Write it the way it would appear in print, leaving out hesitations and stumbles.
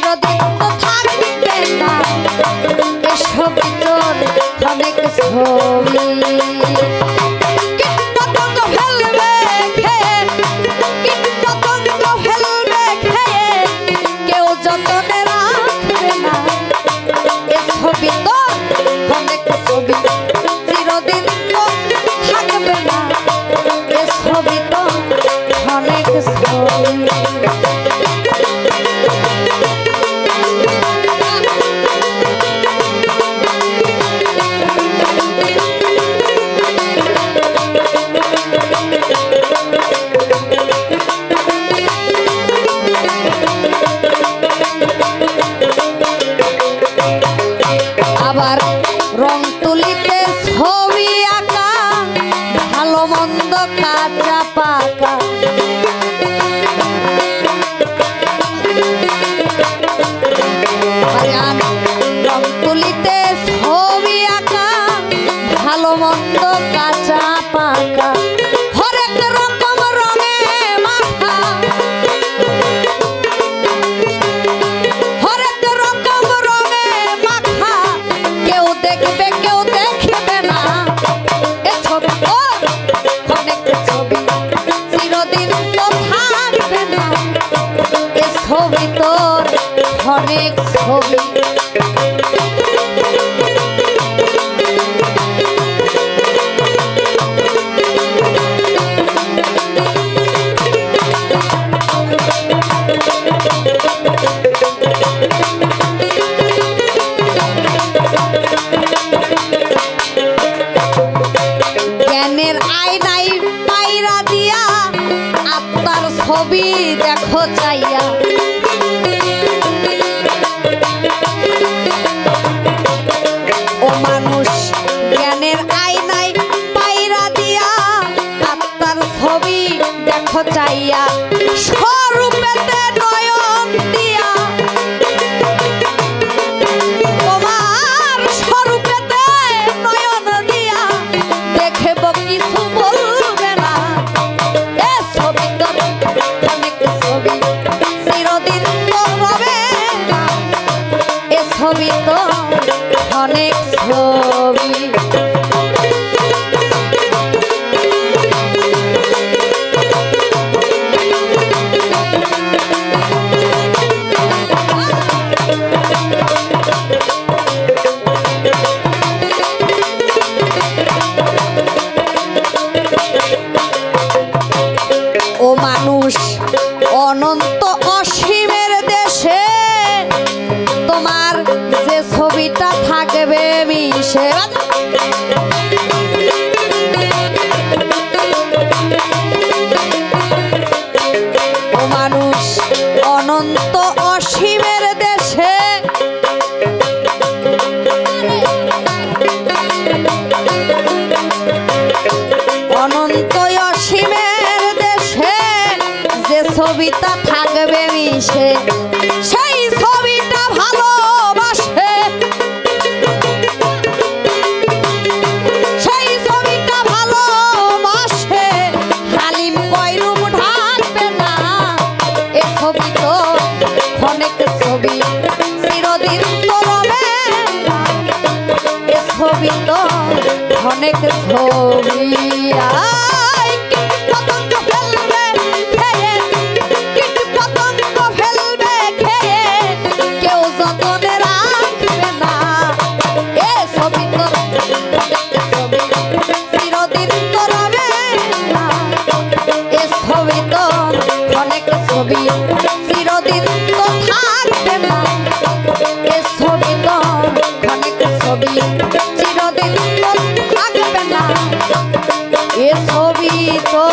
চিরদিন তো থাকবে না এ ছবি তোর অনেক ছবি কীটপতঙ্গ ফেলবে খেয়ে কীটপতঙ্গ ফেলবে খেয়ে কেউ যতনে রাখবে না এ ছবি তোর অনেক ছবি চিরদিন তো থাকবে না এ ছবি তোর অনেক ছবি আবার রং তুলিতে ছবি আঁকা ভালো মন্দ কাঁচা পাকা রং তুলিতে ছবি আঁকা ভালো মন্দ কাঁচা পাকা হরেক রকম রঙে মাখা হরেক রকম রঙে মাখা কেউ দেখবে কেউ দেখবে না এ ছবি অনেক ছবি চিরদিন তো থাকবে না এ ছবি তোর অনেক ছবি জ্ঞানের আয়নায় পায়রা দিয়া আত্মার ছবি দেখো চাইয়া ও মানুষ জ্ঞানের আয়নায় পায়রা দিয়া আত্মার ছবি দেখো চাইয়া স্বরূপেতে নয়ন দিয়া তোমার স্বরূপেতে নয়ন দিয়া দেখব কিছু বলবে না এ ছবি তোর অনেক ছবি চিরদিন তো রবে না এ ছবি তোর অনেক ছবি ও মানুষ অনন্ত অসীমের দেশে তোমার যে ছবিটা থাকবে মিশে ও মানুষ অনন্ত অসীমের দেশে অনন্ত অসীমের দেশে যে ছবিটা থাকবে মিশে সেই ছবিটা ভালোবাসে সেই ছবিটা ভালোবাসে হালিম কয়রূপ ঢাকবে না এ ছবি তো অনেক ছবি চিরদিন তো রবে না এ ছবি তো অনেক ছবি কীটপতঙ্গ ফেলবে খেয়ে কীটপতঙ্গ ফেলবে খেয়ে কেউ যতনে রাখবে না এ ছবি তো অনেক ছবি চিরদিন তো রবে না এ ছবি তো অনেক ছবি চিরদিন তো থাকবে না এ ছবি তো অনেক ছবি চিরদিন তো থাকবে না এ ছবি তো